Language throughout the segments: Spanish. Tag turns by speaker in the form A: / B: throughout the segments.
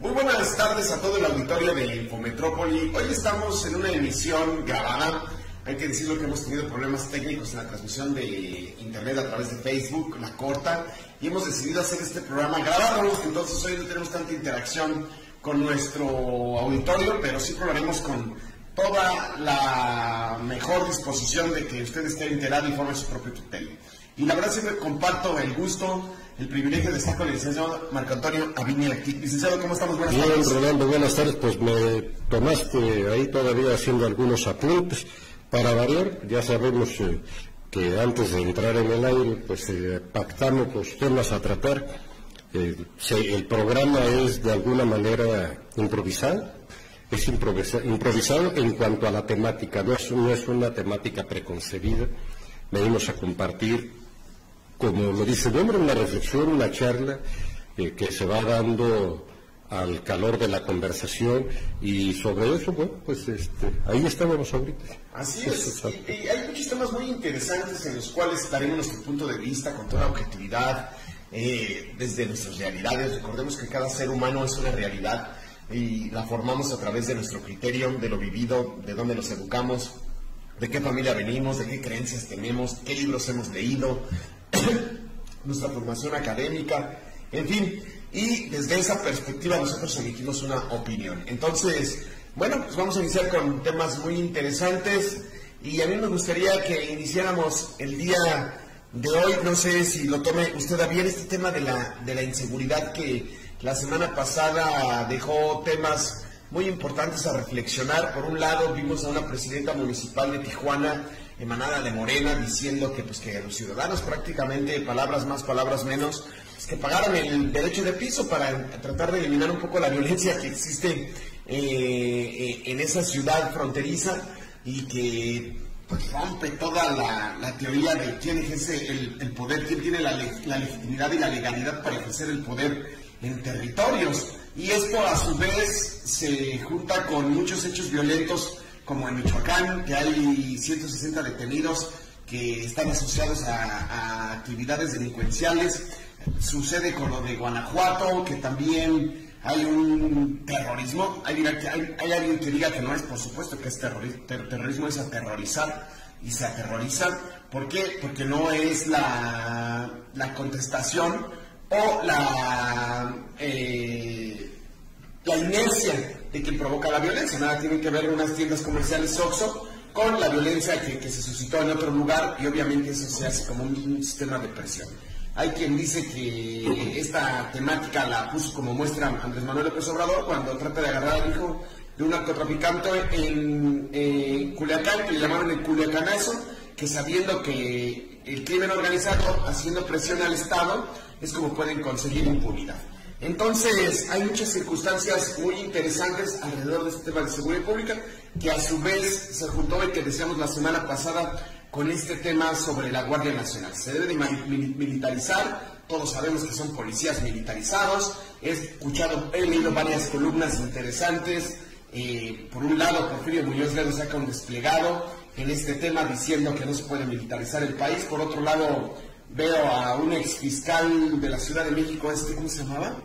A: Muy buenas tardes a todo el auditorio de Infometrópoli. Hoy estamos en una emisión grabada. Hay que decirlo que hemos tenido problemas técnicos en la transmisión de internet a través de Facebook, la corta, y hemos decidido hacer este programa grabado. Entonces hoy no tenemos tanta interacción con nuestro auditorio, pero sí lo haremos con toda la mejor disposición de que usted esté enterado y forme su propio criterio. Y la verdad siempre comparto el gusto, el privilegio de estar con el licenciado Marco Antonio Aviña. Licenciado, ¿cómo estamos? Buenas tardes.
B: Bien, Rolando, buenas tardes. Pues me tomaste ahí todavía haciendo algunos apuntes. Para variar, ya sabemos que antes de entrar en el aire, pues pactamos los temas a tratar. El programa es de alguna manera improvisado. Es improvisado en cuanto a la temática, no es una temática preconcebida. Venimos a compartir, como lo dice el nombre, una reflexión, una charla que se va dando al calor de la conversación, y sobre eso, bueno, pues ahí estábamos ahorita.
A: Así es, y hay muchos temas muy interesantes en los cuales daremos nuestro punto de vista con toda objetividad, desde nuestras realidades. Recordemos que cada ser humano es una realidad y la formamos a través de nuestro criterio, de lo vivido, de dónde nos educamos, de qué familia venimos, de qué creencias tenemos, qué libros hemos leído, nuestra formación académica, en fin, y desde esa perspectiva nosotros emitimos una opinión. Entonces, bueno, pues vamos a iniciar con temas muy interesantes, y a mí me gustaría que iniciáramos el día de hoy, no sé si lo tome usted a bien, este tema de la inseguridad, que la semana pasada dejó temas muy importantes a reflexionar. Por un lado, vimos a una presidenta municipal de Tijuana, emanada de Morena, diciendo que los ciudadanos prácticamente, palabras más, palabras menos, que pagaran el derecho de piso para tratar de eliminar un poco la violencia que existe en esa ciudad fronteriza, y que pues rompe toda la teoría de quién ejerce el poder, quién tiene la legitimidad y la legalidad para ejercer el poder en territorios. Y esto a su vez se junta con muchos hechos violentos, como en Michoacán, que hay 160 detenidos que están asociados a actividades delincuenciales. Sucede con lo de Guanajuato, que también hay un terrorismo. Hay alguien que diga que no es, por supuesto que es terrorismo, es aterrorizar, y se aterrorizan. ¿Por qué? Porque no es la contestación o la inercia de quien provoca la violencia. Nada tiene que ver unas tiendas comerciales Oxxo con la violencia que se suscitó en otro lugar, y obviamente eso se hace como un sistema de presión. Hay quien dice que esta temática la puso como muestra Andrés Manuel López Obrador cuando trata de agarrar al hijo de un narcotraficante en Culiacán, que le llamaron el Culiacanazo, que sabiendo que el crimen organizado, haciendo presión al Estado, es como pueden conseguir impunidad. Entonces, hay muchas circunstancias muy interesantes alrededor de este tema de seguridad pública, que a su vez se juntó el que decíamos la semana pasada con este tema sobre la Guardia Nacional. Se debe de militarizar, todos sabemos que son policías militarizados. He leído varias columnas interesantes. Por un lado, Porfirio Muñoz Ledo saca un desplegado en este tema diciendo que no se puede militarizar el país. Por otro lado, veo a un ex fiscal de la Ciudad de México, ¿cómo se llamaba?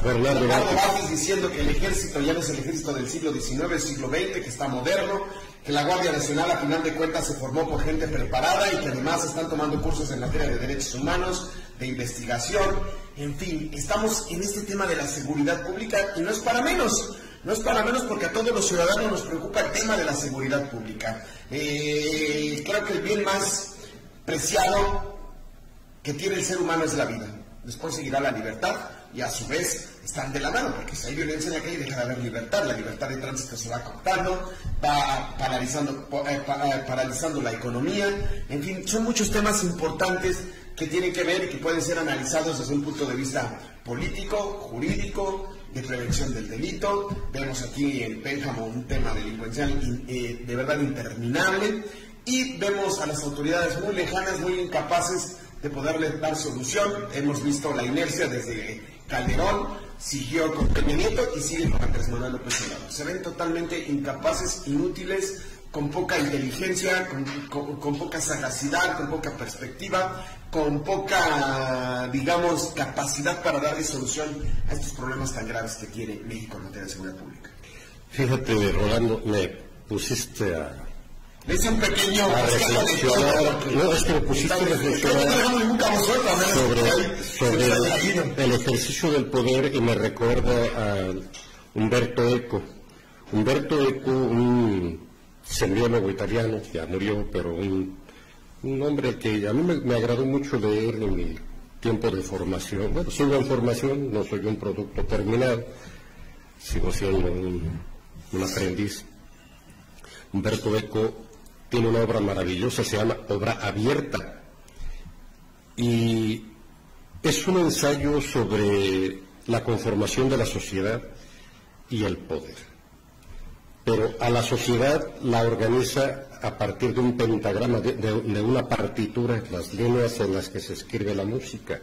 A: Bernardo Vázquez, diciendo que el ejército ya no es el ejército del siglo XIX, el siglo XX, que está moderno, que la Guardia Nacional a final de cuentas se formó por gente preparada, y que además están tomando cursos en materia de derechos humanos, de investigación. En fin, estamos en este tema de la seguridad pública, y no es para menos. No es para menos, porque a todos los ciudadanos nos preocupa el tema de la seguridad pública. Creo que el bien más preciado que tiene el ser humano es la vida. Después seguirá la libertad, y a su vez están de la mano, porque si hay violencia en la calle deja de haber libertad. La libertad de tránsito se va cortando, va paralizando la economía. En fin, son muchos temas importantes que tienen que ver y que pueden ser analizados desde un punto de vista político, jurídico, de prevención del delito. Vemos aquí en Pénjamo un tema delincuencial de verdad interminable, y vemos a las autoridades muy lejanas, muy incapaces de poderle dar solución. Hemos visto la inercia desde Calderón, siguió con Peña Nieto y sigue con Andrés Manuel López Obrador. Se ven totalmente incapaces, inútiles con poca inteligencia, con poca sagacidad, con poca perspectiva, con poca, digamos, capacidad para darle solución a estos problemas tan graves que tiene México en materia de seguridad pública.
B: Fíjate, Rolando, me pusiste a
A: reflexionar.
B: No, es que me pusiste a reflexionar sobre el ejercicio del poder, y me recuerda a Umberto Eco. Umberto Eco, un semiólogo italiano, ya murió, pero un hombre que a mí me agradó mucho leer en mi tiempo de formación. Bueno, sigo en formación, no soy un producto terminado, sigo siendo un aprendiz. Umberto Eco tiene una obra maravillosa, se llama Obra Abierta, y es un ensayo sobre la conformación de la sociedad y el poder. Pero a la sociedad la organiza a partir de un pentagrama, de una partitura, las líneas en las que se escribe la música,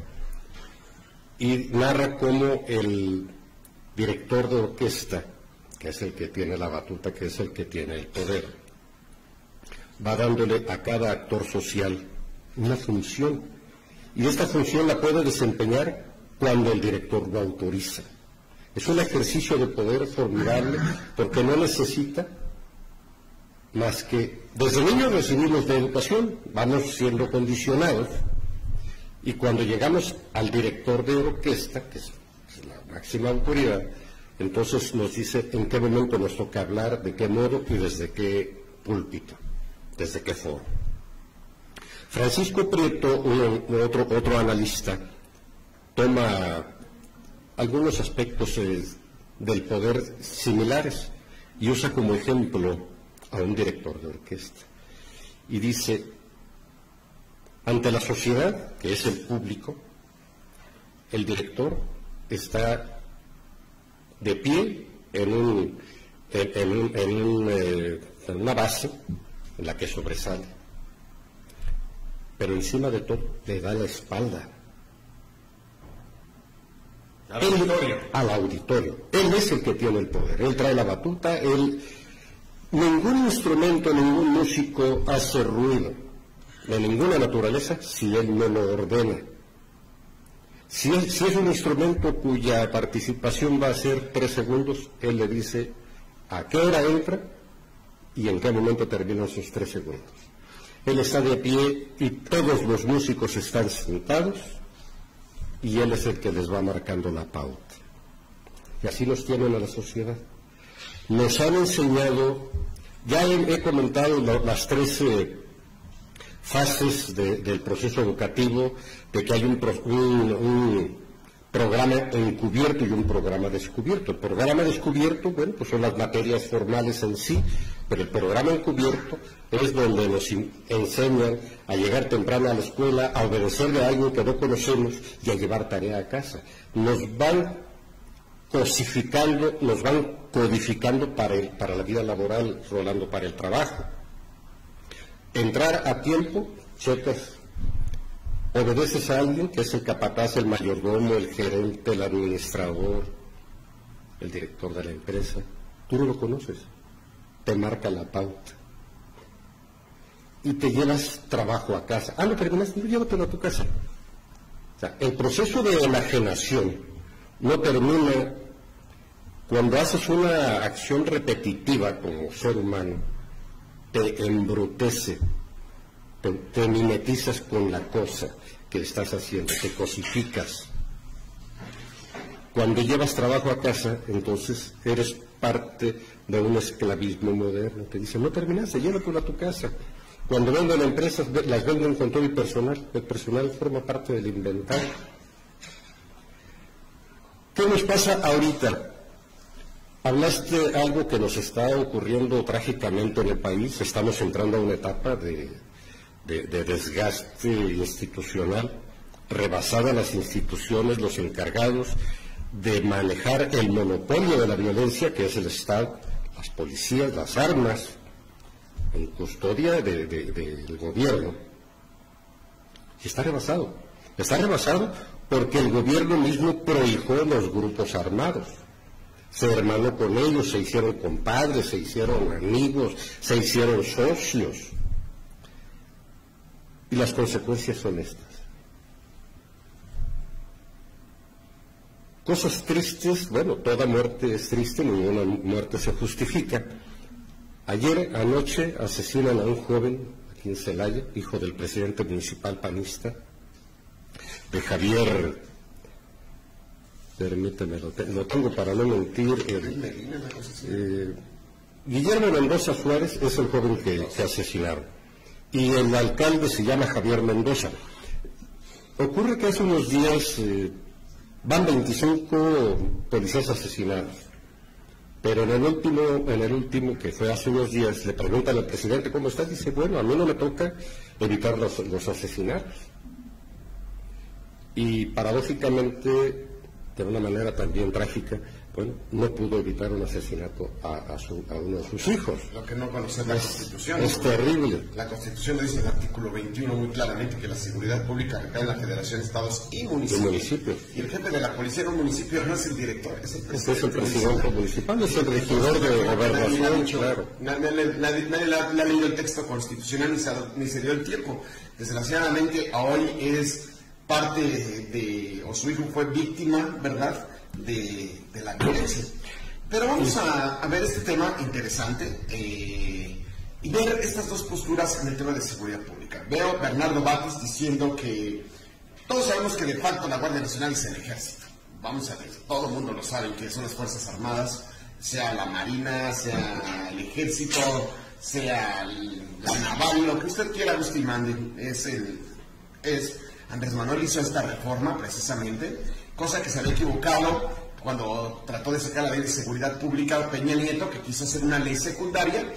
B: y narra cómo el director de orquesta, que es el que tiene la batuta, que es el que tiene el poder, va dándole a cada actor social una función, y esta función la puede desempeñar cuando el director lo autoriza. Es un ejercicio de poder formidable, porque no necesita más que, desde niños recibimos de educación, vamos siendo condicionados, y cuando llegamos al director de orquesta, que es la máxima autoridad, entonces nos dice en qué momento nos toca hablar, de qué modo y desde qué púlpito, desde qué foro. Francisco Prieto, otro analista, toma algunos aspectos del poder similares y usa como ejemplo a un director de orquesta. Y dice, ante la sociedad, que es el público, el director está de pie en una base en la que sobresale, pero encima de todo le da la espalda al auditorio. Él es el que tiene el poder, él trae la batuta, ningún instrumento, ningún músico hace ruido de ninguna naturaleza si él no lo ordena. Si es un instrumento cuya participación va a ser 3 segundos, él le dice a qué hora entra y en qué momento terminan sus 3 segundos. Él está de pie y todos los músicos están sentados, y él es el que les va marcando la pauta. Y así nos tienen a la sociedad. Nos han enseñado, ya he comentado las 3 fases del proceso educativo, de que hay un programa encubierto y un programa descubierto. El programa descubierto, bueno, pues son las materias formales en sí, pero el programa encubierto es donde nos enseñan a llegar temprano a la escuela, a obedecerle a alguien que no conocemos y a llevar tarea a casa. Nos van cosificando, nos van codificando para la vida laboral, Rolando, para el trabajo. Entrar a tiempo, checas, obedeces a alguien que es el capataz, el mayordomo, el gerente, el administrador, el director de la empresa. Tú no lo conoces, te marca la pauta y te llevas trabajo a casa. No terminaste, llévatelo a tu casa. O sea, el proceso de enajenación no termina cuando haces una acción repetitiva como ser humano. Te embrutece, te mimetizas con la cosa que estás haciendo, te cosificas. Cuando llevas trabajo a casa, entonces eres parte de un esclavismo moderno. Te dicen, no terminaste, llévatelo a tu casa. Cuando venden empresas, las venden con todo el personal forma parte del inventario. ¿Qué nos pasa ahorita? Hablaste algo que nos está ocurriendo trágicamente en el país. Estamos entrando a una etapa de desgaste institucional, rebasada las instituciones, los encargados de manejar el monopolio de la violencia, que es el Estado, las policías, las armas, en custodia del gobierno. Y está rebasado. Está rebasado porque el gobierno mismo prohijó los grupos armados. se hermanó con ellos, se hicieron compadres, se hicieron amigos, se hicieron socios. Y las consecuencias son estas. Cosas tristes, bueno, toda muerte es triste, ninguna muerte se justifica. Ayer, anoche, asesinan a un joven aquí en Celaya, hijo del presidente municipal panista, de Javier, permíteme, lo tengo para no mentir, Guillermo Mendoza Suárez es el joven que asesinaron, y el alcalde se llama Javier Mendoza. Ocurre que hace unos días van 25 policías asesinados, pero en el último, que fue hace unos días, le preguntan al presidente cómo está, dice, bueno, a mí no me toca evitar los asesinatos. Y paradójicamente, de una manera también trágica, bueno, no pudo evitar un asesinato a uno de sus hijos.
A: Lo que no conoce la Constitución.
B: Es terrible.
A: La Constitución dice en el artículo 21 muy claramente que la seguridad pública recae en la Federación de Estados y municipios. Y el jefe de la policía en un municipio no es el director, es el presidente.
B: Es el presidente municipal, es el regidor de gobernación, claro.
A: Nadie le ha leído el texto constitucional ni se dio el tiempo. Desgraciadamente, hoy es parte de, o su hijo fue víctima, ¿verdad?, de la violencia. Pero vamos a ver este tema interesante y ver estas dos posturas en el tema de seguridad pública. Veo a Bernardo Batis diciendo que todos sabemos que de facto la Guardia Nacional es el Ejército. Vamos a ver, todo el mundo lo sabe que son las Fuerzas Armadas, sea la Marina, sea el Ejército, sea la Naval, lo que usted quiera, Agustín mande, Andrés Manuel hizo esta reforma precisamente, cosa que se había equivocado cuando trató de sacar la ley de seguridad pública Peña Nieto, que quiso hacer una ley secundaria.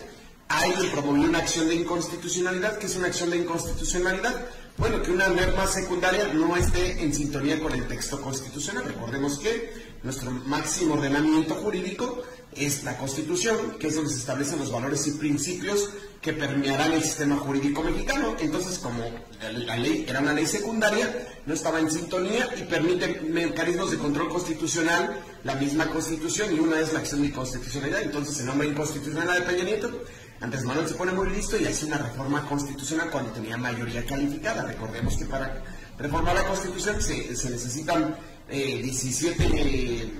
A: Ahí le promovió una acción de inconstitucionalidad. ¿Qué es una acción de inconstitucionalidad? Bueno, que una norma secundaria no esté en sintonía con el texto constitucional. Recordemos que nuestro máximo ordenamiento jurídico es la Constitución, que es donde se establecen los valores y principios que permearán el sistema jurídico mexicano. Entonces, como la ley era una ley secundaria, no estaba en sintonía y permite mecanismos de control constitucional, la misma Constitución, y una es la acción de inconstitucionalidad. Entonces, en nombre de inconstitucionalidad de Peña Nieto, Andrés Manuel se pone muy listo y hace una reforma constitucional cuando tenía mayoría calificada. Recordemos que para reformar la Constitución se necesitan 17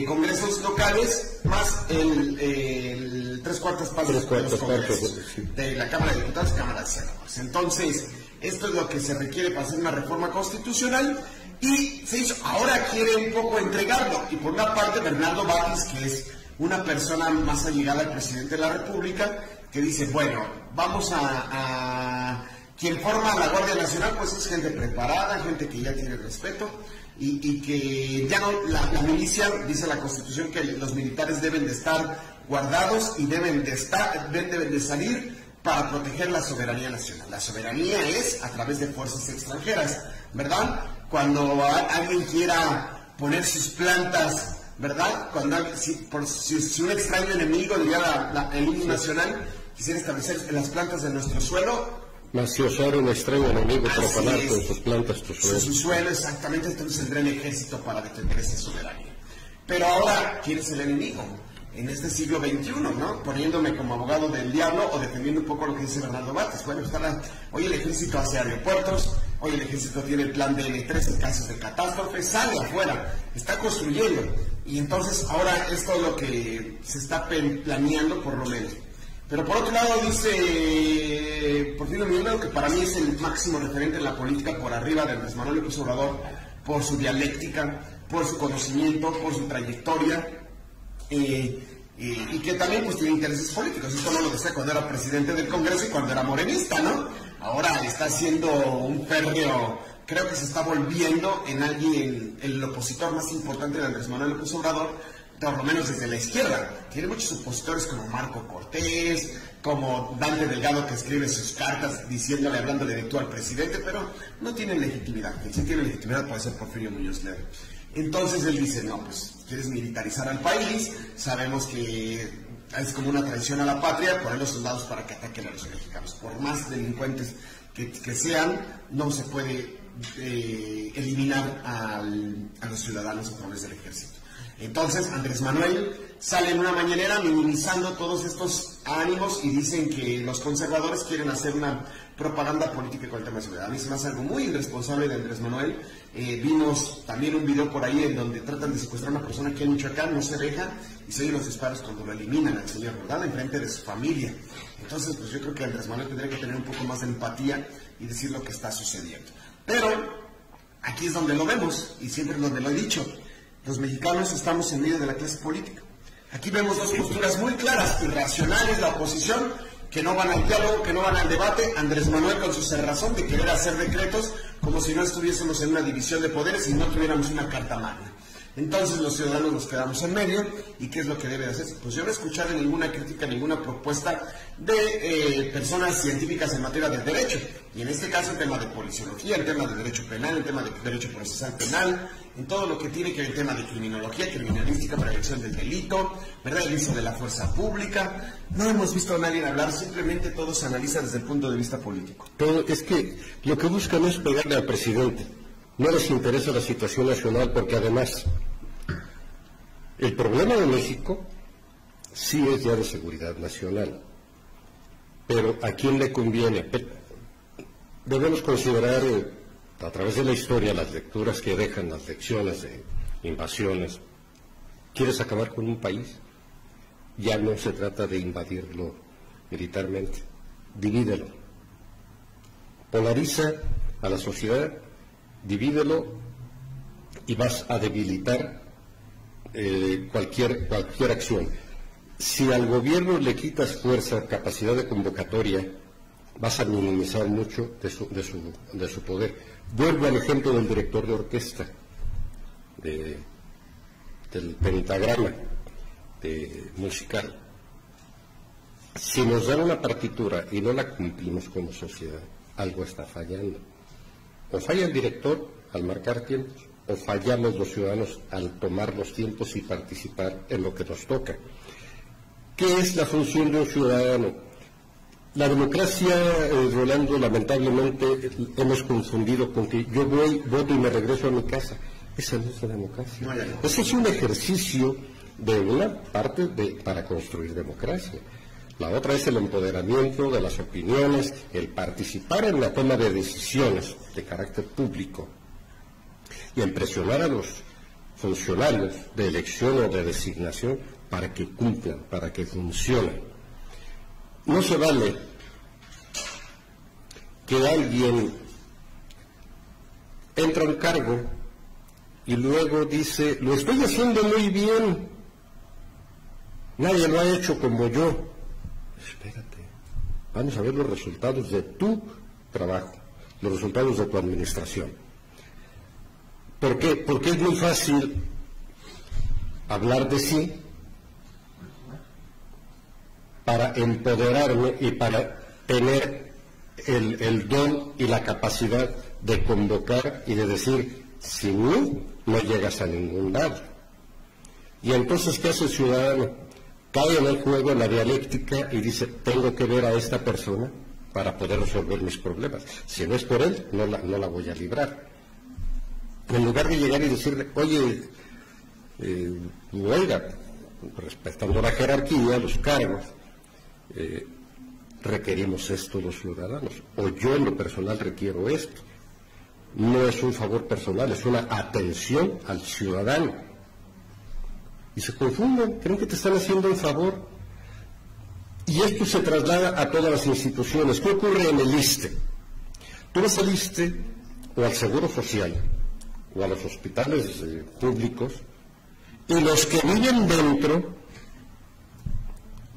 A: congresos locales más el 3/4 partes de los congresos de la Cámara de Diputados y Cámara de Senadores. Entonces, esto es lo que se requiere para hacer una reforma constitucional y se hizo. Ahora quiere un poco entregarlo, y por una parte Bernardo Batis, que es una persona más allegada al presidente de la República, que dice, bueno, vamos a quien forma la Guardia Nacional pues es gente preparada, gente que ya tiene respeto, y que ya no, la milicia, dice la Constitución, que los militares deben de estar guardados y deben de salir para proteger la soberanía nacional. La soberanía es a través de fuerzas extranjeras, ¿verdad? Cuando alguien quiera poner sus plantas, ¿verdad? Cuando si un extraño enemigo, diría el himno nacional, quisiera establecer las plantas de nuestro suelo,
B: más si osar un extraño enemigo profanar con sus plantas tu suelo.
A: Su suelo, exactamente, entonces tendrá el ejército para defender esa soberanía. Pero ahora, ¿quién es el enemigo? En este siglo XXI, ¿no? Poniéndome como abogado del diablo o defendiendo un poco lo que dice Bernardo Batis. Bueno, hoy el ejército hace aeropuertos, hoy el ejército tiene el plan DN3 en casos de catástrofe, sale afuera, está construyendo. Y entonces ahora esto es lo que se está planeando por lo menos. Pero por otro lado dice Porfirio Muñoz, que para mí es el máximo referente en la política por arriba de Andrés Manuel López Obrador, por su dialéctica, por su conocimiento, por su trayectoria, y que también pues tiene intereses políticos. Esto no lo decía cuando era presidente del Congreso y cuando era morenista, ¿no? Ahora está siendo un férreo, creo que se está volviendo en alguien, el opositor más importante de Andrés Manuel López Obrador, por lo menos desde la izquierda. Tiene muchos opositores como Marco Cortés, como Dante Delgado, que escribe sus cartas hablándole de tú al presidente, pero no tiene legitimidad. Quien sí tiene legitimidad puede ser Porfirio Muñoz Ledo. Entonces él dice, no, pues quieres militarizar al país, sabemos que es como una traición a la patria, poner los soldados para que ataquen a los mexicanos. Por más delincuentes que sean, no se puede eliminar a los ciudadanos a través del ejército. Entonces Andrés Manuel sale en una mañanera minimizando todos estos ánimos y dicen que los conservadores quieren hacer una propaganda política con el tema de seguridad. A mí se me hace algo muy irresponsable de Andrés Manuel. Vimos también un video por ahí en donde tratan de secuestrar a una persona aquí en Michoacán, no se deja, y se oyen los disparos cuando lo eliminan al señor, ¿verdad?, enfrente de su familia. Entonces, pues yo creo que Andrés Manuel tendría que tener un poco más de empatía y decir lo que está sucediendo. Pero aquí es donde lo vemos, y siempre es donde lo he dicho. Los mexicanos estamos en medio de la clase política. Aquí vemos dos posturas muy claras, irracionales, la oposición, que no van al diálogo, que no van al debate. Andrés Manuel con su cerrazón de querer hacer decretos como si no estuviésemos en una división de poderes y no tuviéramos una carta magna. Entonces los ciudadanos nos quedamos en medio. ¿Y qué es lo que debe de hacerse? Pues yo no he escuchado ninguna crítica, ninguna propuesta de personas científicas en materia de derecho. Y en este caso el tema de policiología, el tema de derecho penal, el tema de derecho procesal penal, en todo lo que tiene que ver el tema de criminología, criminalística, prevención del delito, ¿verdad?, el uso de la fuerza pública. No hemos visto a nadie hablar, simplemente todo se analiza desde el punto de vista político.
B: Pero es que lo que buscan es pegarle al presidente. No les interesa la situación nacional porque además el problema de México sí es ya de seguridad nacional. Pero ¿a quién le conviene? Debemos considerar a través de la historia las lecturas que dejan las lecciones de invasiones. ¿Quieres acabar con un país? Ya no se trata de invadirlo militarmente. Divídelo. Polariza a la sociedad, divídelo y vas a debilitar cualquier acción. Si al gobierno le quitas fuerza, capacidad de convocatoria, vas a minimizar mucho de su poder. Vuelvo al ejemplo del director de orquesta, del pentagrama musical. Si nos dan una partitura y no la cumplimos como sociedad, algo está fallando. O falla el director al marcar tiempos, o fallamos los ciudadanos al tomar los tiempos y participar en lo que nos toca. ¿Qué es la función de un ciudadano? La democracia, Rolando, lamentablemente hemos confundido con que yo voy, voto y me regreso a mi casa. Esa no es la democracia. Ese es un ejercicio de una parte para construir democracia. La otra es el empoderamiento de las opiniones, el participar en la toma de decisiones de carácter público y en presionar a los funcionarios de elección o de designación para que cumplan, para que funcionen. No se vale que alguien entra a un cargo y luego dice, lo estoy haciendo muy bien, nadie lo ha hecho como yo. Espérate, vamos a ver los resultados de tu trabajo, los resultados de tu administración. ¿Por qué? Porque es muy fácil hablar de sí para empoderarme y para tener el don y la capacidad de convocar y de decir, sin mí no llegas a ningún lado. Y entonces, ¿qué hace el ciudadano? Cae en el juego, en la dialéctica y dice, tengo que ver a esta persona para poder resolver mis problemas. Si no es por él, no la voy a librar. En lugar de llegar y decirle, oye, oiga, respetando la jerarquía, los cargos, requerimos esto los ciudadanos, o yo en lo personal requiero esto. No es un favor personal, es una atención al ciudadano. Y se confunden, creen que te están haciendo un favor. Y esto se traslada a todas las instituciones. ¿Qué ocurre en el ISSSTE? Tú vas al ISSSTE o al Seguro Social o a los hospitales públicos y los que viven dentro,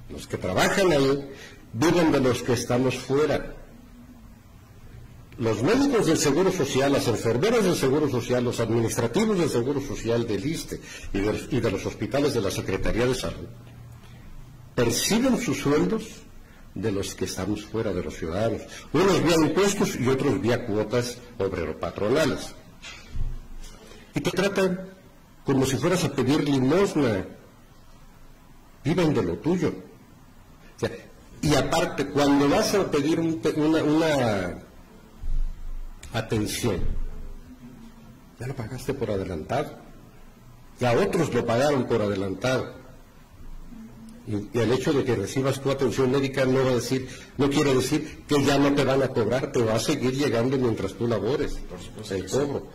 B: los que trabajan ahí, viven de los que estamos fuera. Los médicos del Seguro Social, las enfermeras del Seguro Social, los administrativos del Seguro Social del ISSSTE y de los hospitales de la Secretaría de Salud, perciben sus sueldos de los que estamos fuera, de los ciudadanos. Unos vía impuestos y otros vía cuotas obrero-patronales. Y te tratan como si fueras a pedir limosna. Viven de lo tuyo. O sea, y aparte, cuando vas a pedir una atención, ya lo pagaste por adelantado. y a otros lo pagaron por adelantado. Y el hecho de que recibas tu atención médica no quiere decir que ya no te van a cobrar, te va a seguir llegando mientras tú labores, por supuesto, el cobro.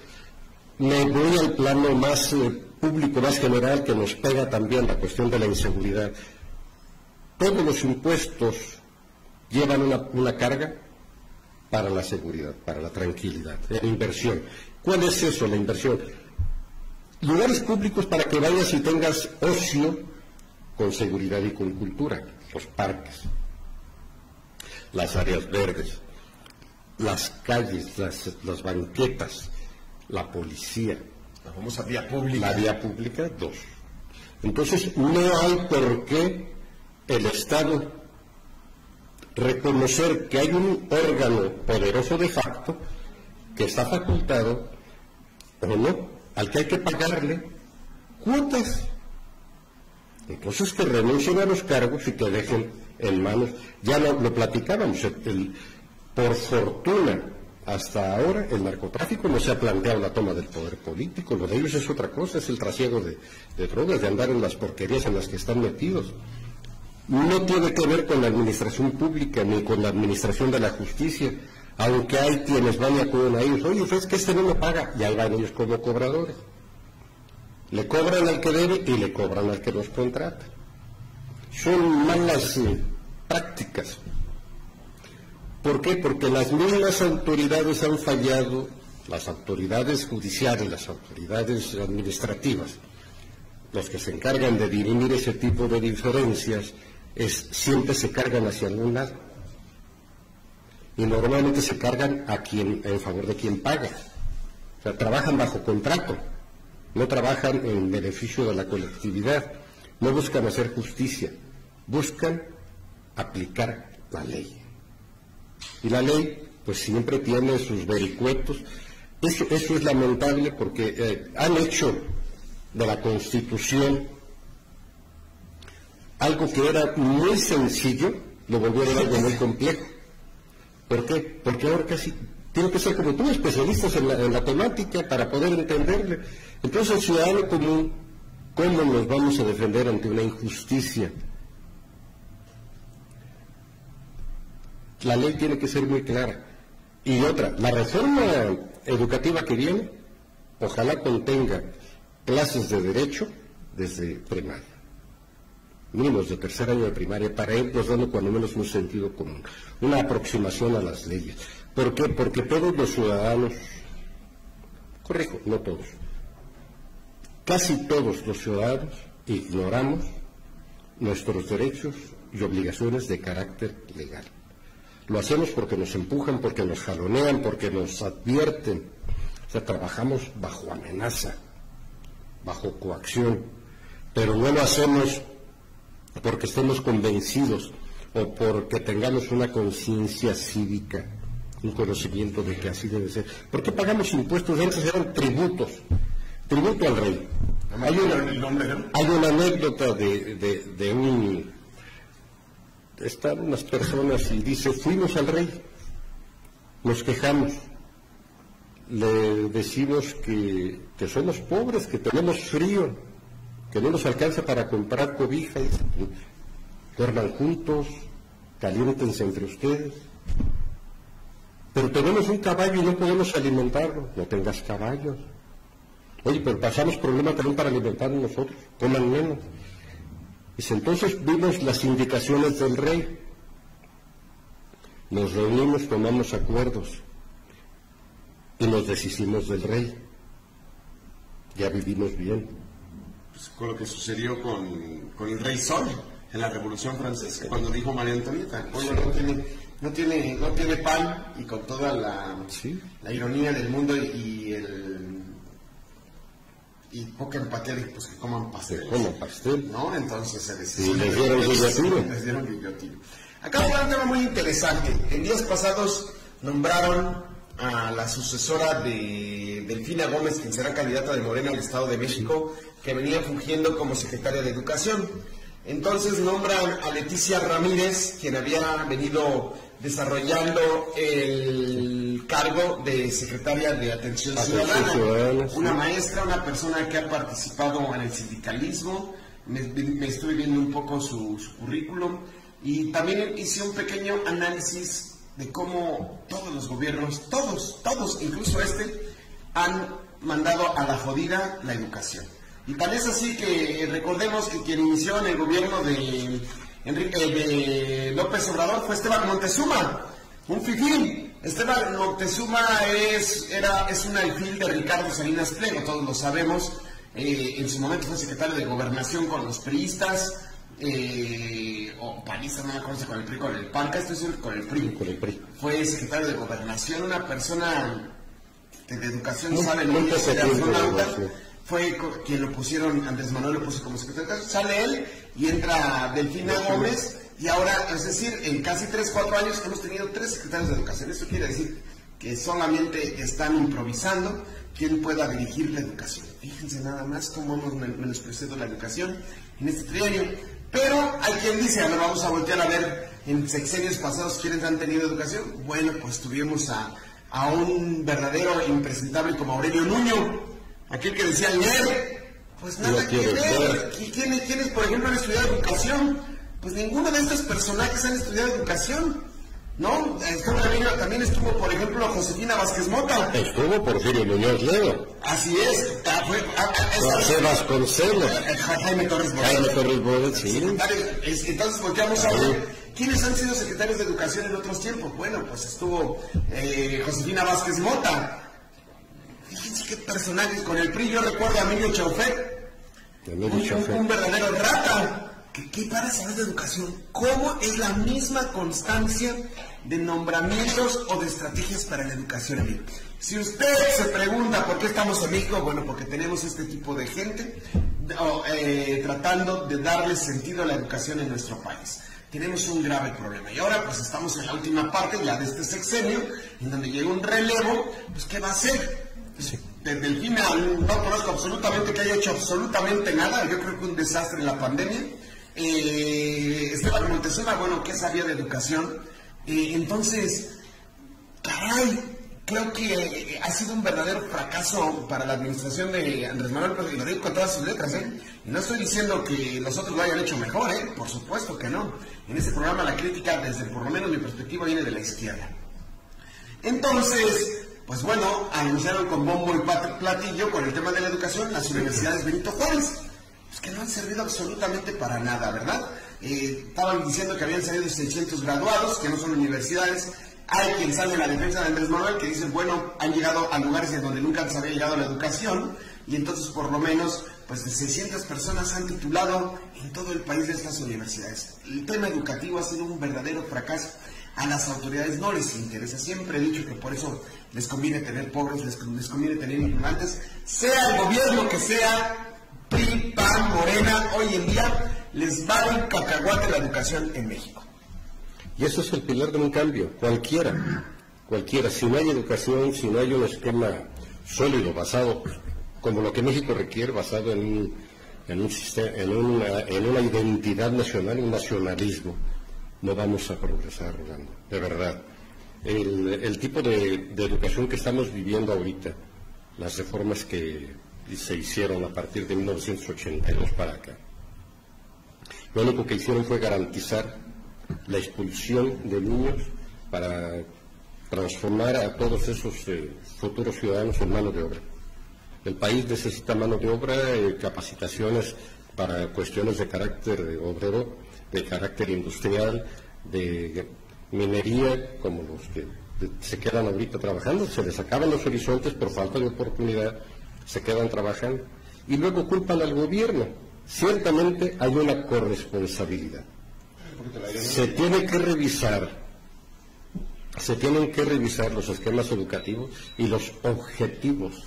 B: Me voy al plano más público, más general, que nos pega también la cuestión de la inseguridad. Todos los impuestos llevan una carga para la seguridad, para la tranquilidad, la inversión. ¿Cuál es eso, la inversión? Lugares públicos para que vayas y tengas ocio con seguridad y con cultura, los parques, las áreas verdes, las calles, las banquetas, la policía.
A: La famosa vía pública.
B: La vía pública, 2. Entonces, no hay por qué el Estado reconocer que hay un órgano poderoso de facto que está facultado, o no, al que hay que pagarle cuotas. Entonces que renuncien a los cargos y que dejen en manos, ya lo platicábamos, por fortuna, hasta ahora el narcotráfico no se ha planteado la toma del poder político, lo de ellos es otra cosa, es el trasiego de drogas, de andar en las porquerías en las que están metidos. No tiene que ver con la administración pública ni con la administración de la justicia, aunque hay quienes van y acuden a ellos, oye, es que este no me paga, y ahí van ellos como cobradores. Le cobran al que debe y le cobran al que los contrata. Son malas prácticas. ¿Por qué? Porque las mismas autoridades han fallado, las autoridades judiciales, las autoridades administrativas, los que se encargan de dirimir ese tipo de diferencias, siempre se cargan hacia algún lado. Y normalmente se cargan en favor de quien paga. O sea, trabajan bajo contrato. No trabajan en beneficio de la colectividad, no buscan hacer justicia, buscan aplicar la ley. Y la ley, pues siempre tiene sus vericuetos. Eso es lamentable porque han hecho de la Constitución algo que era muy sencillo, lo volvieron algo muy complejo. ¿Por qué? Porque ahora casi tiene que ser como tú, especialistas en la temática para poder entenderle. Entonces, el ciudadano común, ¿cómo nos vamos a defender ante una injusticia? La ley tiene que ser muy clara. Y otra, la reforma educativa que viene, ojalá contenga clases de derecho desde primaria, mínimos de tercer año de primaria, para irnos dando cuando menos un sentido común, una aproximación a las leyes. ¿Por qué? Porque todos los ciudadanos, corrijo, no todos, casi todos los ciudadanos ignoramos nuestros derechos y obligaciones de carácter legal. Lo hacemos porque nos empujan, porque nos jalonean, porque nos advierten. O sea, trabajamos bajo amenaza, bajo coacción, pero no lo hacemos porque estemos convencidos o porque tengamos una conciencia cívica, un conocimiento de que así debe ser. ¿Por qué pagamos impuestos? Antes eran tributo al rey. Hay una anécdota de están unas personas y dice, fuimos al rey, nos quejamos, le decimos que somos pobres, que tenemos frío, que no nos alcanza para comprar cobija, y duerman juntos, caliéntense entre ustedes, pero tenemos un caballo y no podemos alimentarlo. No tengas caballos. Oye, pero pasamos problemas también para alimentarnos nosotros, coman menos. Dice, entonces vimos las indicaciones del rey, nos reunimos, tomamos acuerdos y nos deshicimos del rey. Ya vivimos bien.
A: Pues con lo que sucedió con el rey Sol en la Revolución Francesa, cuando dijo María Antonieta, no tiene pan, y con toda la ironía del mundo y poca empatía, pues que coman pastel. ¿No? Entonces
B: les dieron
A: guillotina. Acá hay un tema muy interesante. En días pasados nombraron a la sucesora de Delfina Gómez, quien será candidata de Morena al Estado de México, que venía fungiendo como secretaria de Educación. Entonces nombran a Leticia Ramírez, quien había venido desarrollando el cargo de secretaria de Atención Ciudadana, una maestra, una persona que ha participado en el sindicalismo. Me estuve viendo un poco su currículum y también hice un pequeño análisis de cómo todos los gobiernos, todos, incluso han mandado a la jodida la educación. Y tal es así que recordemos que quien inició en el gobierno de López Obrador fue Esteban Moctezuma, un fifí. Esteban Moctezuma es un alfil de Ricardo Salinas Pliego, todos lo sabemos. En su momento fue secretario de Gobernación con los priistas, o panistas, no me acuerdo si con el PRI, con el PAN, estoy seguro con el PRI.
B: Con el PRI.
A: Fue secretario de Gobernación, una persona que de educación sabe
B: muy
A: lo que
B: poco tiempo,
A: fue quien lo pusieron, Andrés Manuel lo puso como secretario, sale él y entra Delfina Gómez, y ahora, es decir, en casi 3-4 años hemos tenido 3 secretarios de educación. Eso quiere decir que solamente están improvisando quién pueda dirigir la educación. Fíjense nada más cómo hemos menospreciado la educación en este trienio. Pero hay quien dice, a ver, vamos a voltear a ver en sexenios pasados quiénes han tenido educación. Bueno, pues tuvimos a un verdadero impresentable como Aurelio Nuño, aquel que decía leer, pues nada que ver. ¿Quiénes, por ejemplo, han estudiado educación? Pues ninguno de estos personajes han estudiado educación, ¿no? También estuvo, por ejemplo, Josefina Vázquez Mota.
B: Estuvo Porfirio Muñoz Ledo.
A: Así es.
B: José Vasconcelos.
A: Jaime Torres Bodet.
B: Sí.
A: Entonces volteamos a ver quiénes han sido secretarios de educación en otros tiempos. Bueno, pues estuvo Josefina Vázquez Mota. Fíjense qué personajes con el PRI. Yo recuerdo a Emilio Chauffet, un verdadero rata. ¿Qué para saber de educación? ¿Cómo es la misma constancia de nombramientos o de estrategias para la educación? Si usted se pregunta por qué estamos en México, bueno, porque tenemos este tipo de gente tratando de darle sentido a la educación en nuestro país. Tenemos un grave problema. Y ahora pues estamos en la última parte ya de este sexenio, en donde llega un relevo, pues ¿qué va a hacer?
B: Sí.
A: Desde el fin no conozco absolutamente que haya hecho absolutamente nada. Yo creo que un desastre en la pandemia. Esteban Moctezuma, bueno, ¿qué sabía de educación? Entonces, caray, creo que ha sido un verdadero fracaso para la administración de Andrés Manuel, y lo digo con todas sus letras, y no estoy diciendo que los otros lo hayan hecho mejor, por supuesto que no. En este programa la crítica, desde por lo menos mi perspectiva, viene de la izquierda. Entonces, pues bueno, anunciaron con bombo y platillo con el tema de la educación las universidades Benito Juárez, pues que no han servido absolutamente para nada, ¿verdad? Estaban diciendo que habían salido 600 graduados, que no son universidades. Hay quien sale en la defensa de Andrés Manuel que dicen, bueno, han llegado a lugares en donde nunca se había llegado a la educación, y entonces por lo menos pues 600 personas han titulado en todo el país de estas universidades. El tema educativo ha sido un verdadero fracaso. A las autoridades no les interesa. Siempre he dicho que por eso les conviene tener pobres, les conviene tener ignorantes, sea el gobierno que sea, PRI, PAN, Morena, hoy en día les va un cacahuate la educación en México.
B: Y eso es el pilar de un cambio, cualquiera. Si no hay educación, si no hay un esquema sólido, basado, como lo que México requiere, basado en una identidad nacional, un nacionalismo, no vamos a progresar, Rolando, de verdad. El tipo de educación que estamos viviendo ahorita, las reformas que se hicieron a partir de 1982 para acá, lo único que hicieron fue garantizar la expulsión de niños para transformar a todos esos futuros ciudadanos en mano de obra. El país necesita mano de obra, capacitaciones para cuestiones de carácter obrero, de carácter industrial, de minería, como los que se quedan ahorita trabajando, se les acaban los horizontes por falta de oportunidad, se quedan trabajando, y luego culpan al gobierno. Ciertamente hay una corresponsabilidad. Se tienen que revisar los esquemas educativos y los objetivos.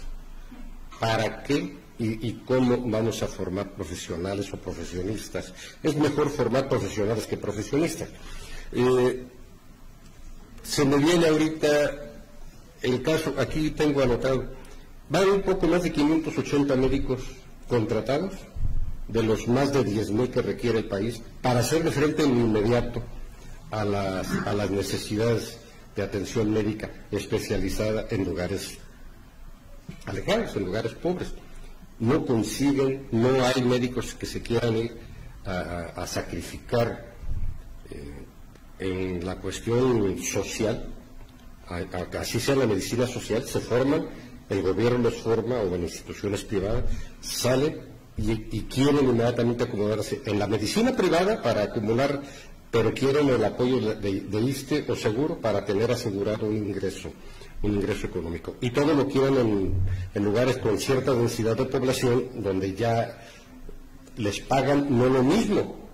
B: ¿Para qué y cómo vamos a formar profesionales o profesionistas? Es mejor formar profesionales que profesionistas. Se me viene ahorita el caso, aquí tengo anotado, van un poco más de 580 médicos contratados de los más de 10.000 que requiere el país para hacerle frente en inmediato a las necesidades de atención médica especializada en lugares alejados, en lugares pobres. No consiguen, no hay médicos que se quieran ir a sacrificar en la cuestión social, así sea la medicina social, se forman, el gobierno los forma o en instituciones privadas, salen y quieren inmediatamente acomodarse en la medicina privada para acumular, pero quieren el apoyo de ISSSTE o seguro para tener asegurado un ingreso económico. Y todo lo quieren en lugares con cierta densidad de población, donde ya les pagan no lo mismo,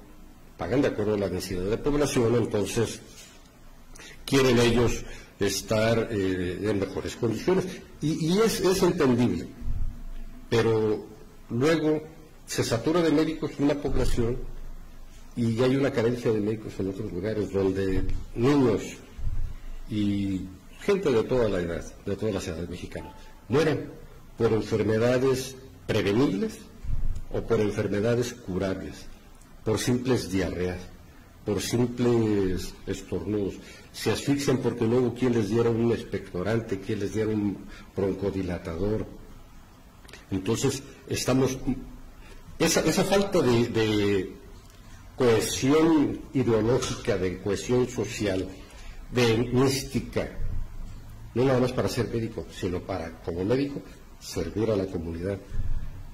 B: pagan de acuerdo a la densidad de población, entonces quieren ellos estar en mejores condiciones. Y es entendible, pero luego se satura de médicos una población y hay una carencia de médicos en otros lugares donde niños y gente de toda la edad, de todas las edades mexicanas, mueren por enfermedades prevenibles o por enfermedades curables, por simples diarreas, por simples estornudos. Se asfixian porque no hubo quien les diera un expectorante, quien les diera un broncodilatador. Entonces, esa falta de cohesión ideológica, de cohesión social, de mística, no nada más para ser médico, sino para, como médico, servir a la comunidad,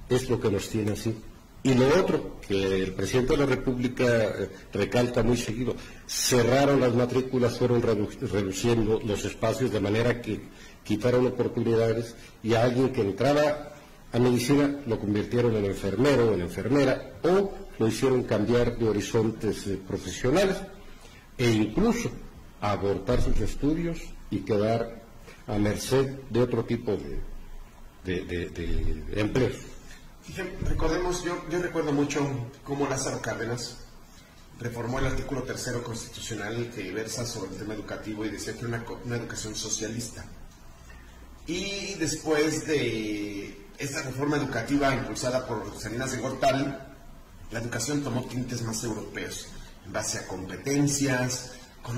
B: es lo que nos tiene así. Y lo otro, que el presidente de la República recalca muy seguido, cerraron las matrículas, fueron reduciendo los espacios de manera que quitaron oportunidades y a alguien que entraba a medicina lo convirtieron en enfermero o en enfermera o lo hicieron cambiar de horizontes profesionales e incluso abortar sus estudios y quedar a merced de otro tipo de empleos.
A: Recordemos, yo recuerdo mucho cómo Lázaro Cárdenas reformó el artículo 3º constitucional que versa sobre el tema educativo y decía que era una educación socialista. Y después de esta reforma educativa impulsada por Salinas de Gortari, la educación tomó tintes más europeos, en base a competencias, con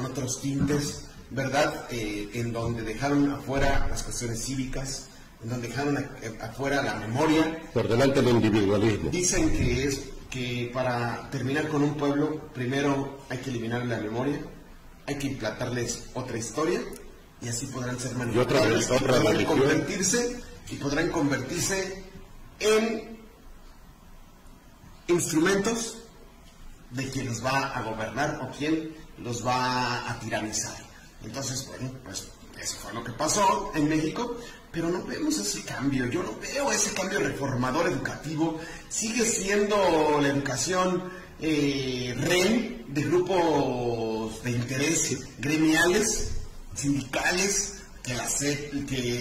A: otros tintes, ¿verdad? En donde dejaron afuera las cuestiones cívicas, en donde dejaron afuera la memoria.
B: Por delante del individualismo.
A: Dicen que para terminar con un pueblo, primero hay que eliminar la memoria, hay que implantarles otra historia, y así podrán ser manipulables, y podrán convertirse en instrumentos de quien los va a gobernar o quien los va a tiranizar. Entonces, bueno, pues eso fue lo que pasó en México, pero no vemos ese cambio. Yo no veo ese cambio reformador educativo. Sigue siendo la educación rehén de grupos de interés gremiales, sindicales, que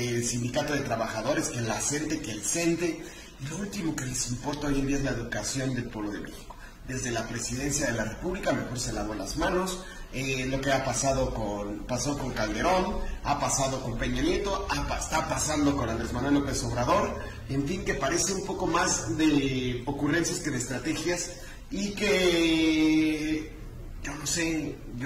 A: el sindicato de trabajadores, que la CENTE, que el CENTE, y lo último que les importa hoy en día es la educación del pueblo de México. Desde la presidencia de la República, mejor se lavó las manos. Lo que pasó con Calderón, ha pasado con Peña Nieto, está pasando con Andrés Manuel López Obrador, en fin, que parece un poco más de ocurrencias que de estrategias, y que yo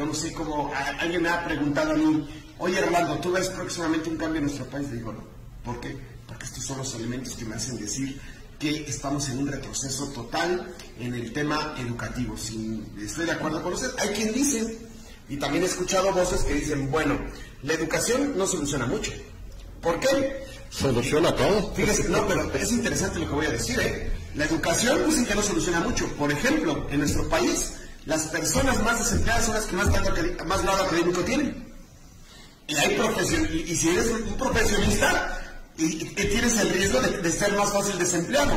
A: no sé cómo. Alguien me ha preguntado a mí: oye, Rolando, ¿tú ves próximamente un cambio en nuestro país? Le digo, no. ¿Por qué? Porque estos son los elementos que me hacen decir que estamos en un retroceso total en el tema educativo. Estoy de acuerdo con ustedes. Hay quien dice, y también he escuchado voces que dicen, bueno, la educación no soluciona mucho. ¿Por qué?
B: Soluciona todo.
A: Fíjese, no, pero es interesante lo que voy a decir, ¿eh? La educación dicen que no soluciona mucho. Por ejemplo, en nuestro país, las personas más desempleadas son las que más grado académico tienen. Y si eres un profesionista, y tienes el riesgo de ser más fácil desempleado.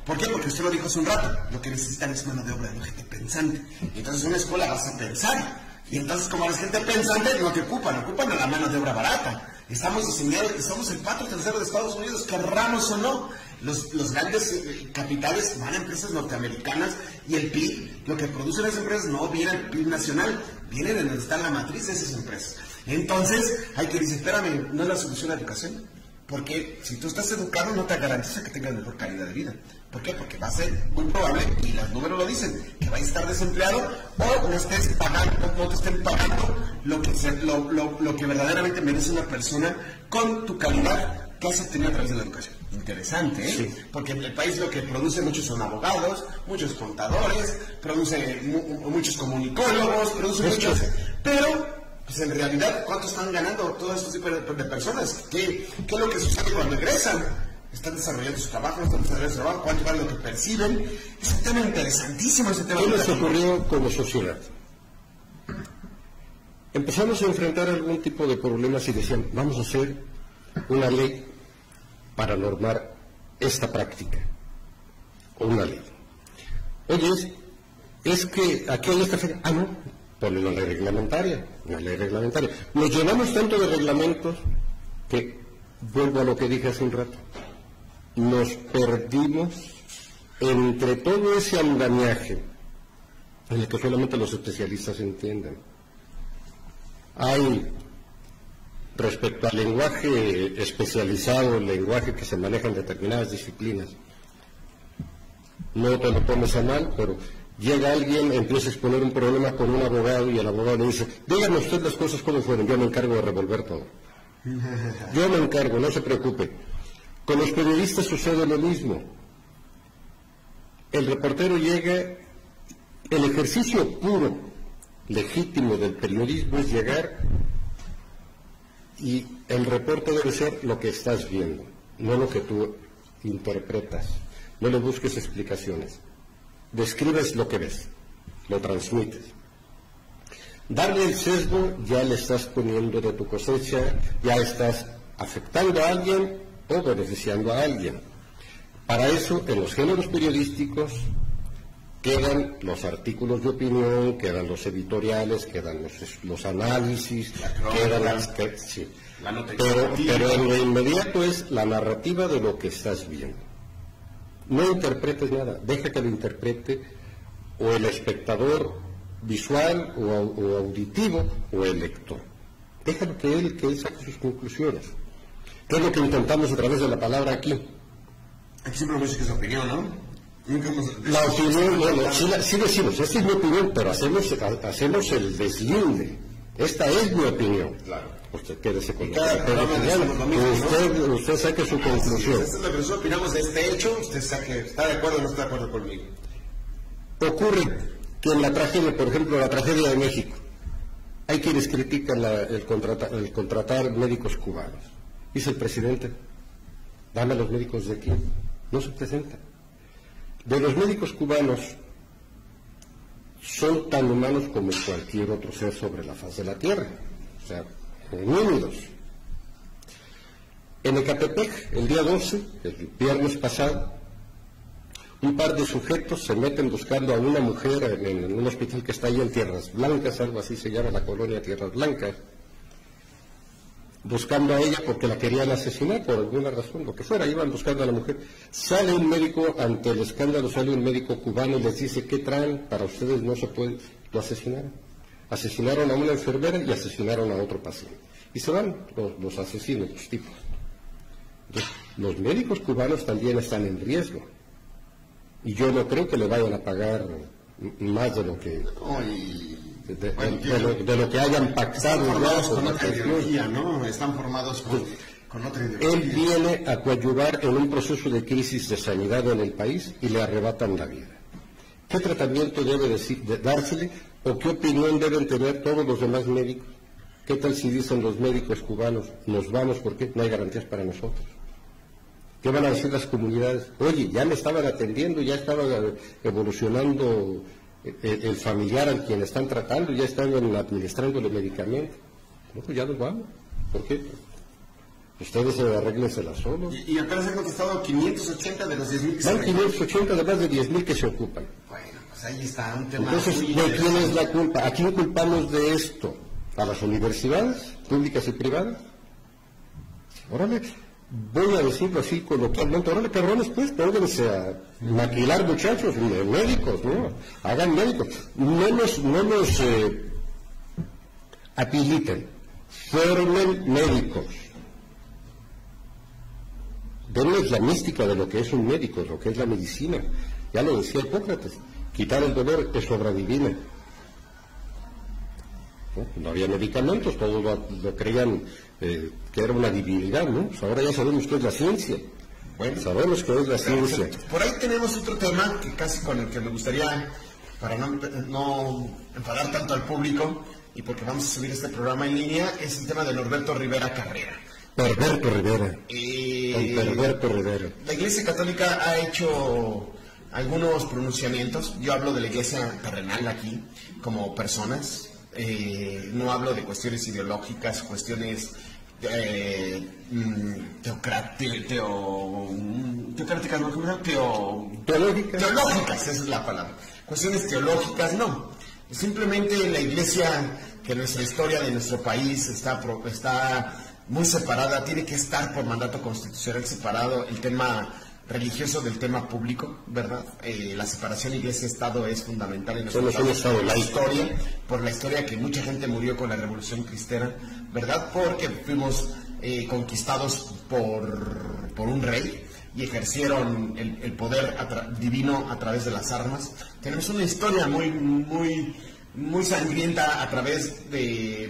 A: ¿Por qué? Porque usted lo dijo hace un rato, lo que necesitan es mano de obra de gente pensante. Entonces en una escuela vas a pensar. Y entonces, como la gente pensante, lo que ocupan a la mano de obra barata. Estamos diseñados, somos el 4/3 de Estados Unidos, querramos o no. Los grandes capitales van a empresas norteamericanas, y el PIB, lo que producen las empresas, no viene al PIB nacional, viene de donde está la matriz de esas empresas. Entonces, hay que decir, espérame, ¿no es la solución la educación? Porque si tú estás educado no te garantiza que tengas mejor calidad de vida. ¿Por qué? Porque va a ser muy probable, y los números lo dicen, que vayas a estar desempleado o no estés pagando, no te estén pagando lo que verdaderamente merece una persona con tu calidad que has obtenido a través de la educación. Interesante, ¿eh? Sí. Porque el país lo que produce muchos son abogados, muchos contadores, produce muchos comunicólogos, produce muchos... Pero... pues en realidad, ¿cuánto están ganando todos estos tipos de personas? ¿Qué es lo que sucede cuando egresan? ¿Están desarrollando su trabajo? ¿No están desarrollando su trabajo? ¿Cuánto vale lo que perciben? Es un tema interesantísimo ese tema.
B: ¿Qué nos ocurrió como sociedad? Empezamos a enfrentar algún tipo de problemas y decían, vamos a hacer una ley para normar esta práctica. O una ley. Oye, es que aquí hay esta feria. Ah, no. Por una ley reglamentaria, Nos llenamos tanto de reglamentos que, vuelvo a lo que dije hace un rato, nos perdimos entre todo ese andamiaje en el que solamente los especialistas entienden. Hay, respecto al lenguaje especializado, el lenguaje que se maneja en determinadas disciplinas, no te lo tomes a mal, pero... llega alguien, empieza a exponer un problema con un abogado y el abogado le dice, dígame usted las cosas como fueron, yo me encargo de revolver todo. Yo me encargo, no se preocupe. Con los periodistas sucede lo mismo. El reportero llega, el ejercicio puro, legítimo del periodismo es llegar y el reporte debe ser lo que estás viendo, no lo que tú interpretas. No le busques explicaciones. Describes lo que ves, lo transmites. Darle el sesgo, ya le estás poniendo de tu cosecha, ya estás afectando a alguien o beneficiando a alguien. Para eso, en los géneros periodísticos, quedan los artículos de opinión, quedan los editoriales, quedan los análisis, quedan las... sí. Pero en lo inmediato es la narrativa de lo que estás viendo. No interpretes nada, deja que lo interprete o el espectador visual o auditivo o el lector. Déjalo que él saque sus conclusiones. ¿Qué es lo que intentamos a través de la palabra aquí?
A: Aquí siempre hemos dicho que es opinión, ¿no?
B: La opinión, sí decimos, esta es mi opinión, pero hacemos el deslinde. Esta es mi opinión. Claro. Usted quédese con usted saque su conclusión.
A: Esta es lo que nosotros opinamos de este hecho, usted saque, ¿está de acuerdo o no está de acuerdo conmigo?
B: Ocurre que en la tragedia, por ejemplo, la tragedia de México, hay quienes critican el contratar médicos cubanos. Dice el presidente, dame a los médicos de aquí. No se presentan. De los médicos cubanos son tan humanos como cualquier otro ser sobre la faz de la tierra. O sea, homínidos. En Ecatepec, el día 12, el viernes pasado, un par de sujetos se meten buscando a una mujer en un hospital que está ahí en Tierras Blancas, algo así se llama la colonia Tierras Blancas, buscando a ella porque la querían asesinar por alguna razón, lo que fuera, iban buscando a la mujer. Sale un médico, ante el escándalo sale un médico cubano y les dice, ¿qué traen? Para ustedes no se puede, lo asesinaron. Asesinaron a una enfermera y asesinaron a otro paciente. Y se van los asesinos, los tipos. Entonces, los médicos cubanos también están en riesgo. Y yo no creo que le vayan a pagar más de lo que... de lo que hayan pactado.
A: Están formados con otra ideología, ¿no? Están formados con otra ideología.
B: Él viene a coadyuvar en un proceso de crisis de sanidad en el país y le arrebatan la vida. ¿Qué tratamiento debe dársele o qué opinión deben tener todos los demás médicos? ¿Qué tal si dicen los médicos cubanos, nos vamos porque no hay garantías para nosotros? ¿Qué van a decir las comunidades? Oye, ya me estaban atendiendo, ya estaba evolucionando el familiar al quien están tratando, ya están administrándole medicamentos. No, pues ya nos vamos. ¿Por qué? Ustedes arréglenselas solos.
A: Y apenas han contestado 580 de los 10.000 que
B: van 580 de más de 10.000 que se ocupan.
A: Bueno, pues ahí está un tema.
B: Entonces, ¿de quién es la culpa? ¿A quién culpamos de esto? ¿A las universidades públicas y privadas? Órale, voy a decirlo así coloquialmente, órale cabrones, pues, pónganse a maquilar muchachos, médicos, ¿no? Hagan médicos. No nos habiliten, formen médicos. denles la mística de lo que es un médico, de lo que es la medicina. Ya lo decía Hipócrates, quitar el dolor es obra divina. No había medicamentos, todos lo creían que era una divinidad, ¿no? Pues ahora ya sabemos que es la ciencia. Bueno, sabemos que es la ciencia.
A: Por ahí tenemos otro tema que casi con el que me gustaría, para no enfadar tanto al público, y porque vamos a subir este programa en línea, es el tema de Norberto Rivera Carrera.
B: Norberto Rivera. Norberto Rivera.
A: La Iglesia Católica ha hecho algunos pronunciamientos. Yo hablo de la Iglesia terrenal aquí, como personas. No hablo de cuestiones ideológicas, cuestiones teológicas, esa es la palabra. Cuestiones teológicas, no. Simplemente la Iglesia, que nuestra historia de nuestro país está muy separada, tiene que estar por mandato constitucional separado el tema religioso del tema público, ¿verdad? La separación Iglesia-Estado es fundamental en nuestro país por la historia que mucha gente murió con la Revolución Cristera, ¿verdad? Porque fuimos conquistados por un rey y ejercieron el poder divino a través de las armas. Tenemos una historia muy sangrienta a través de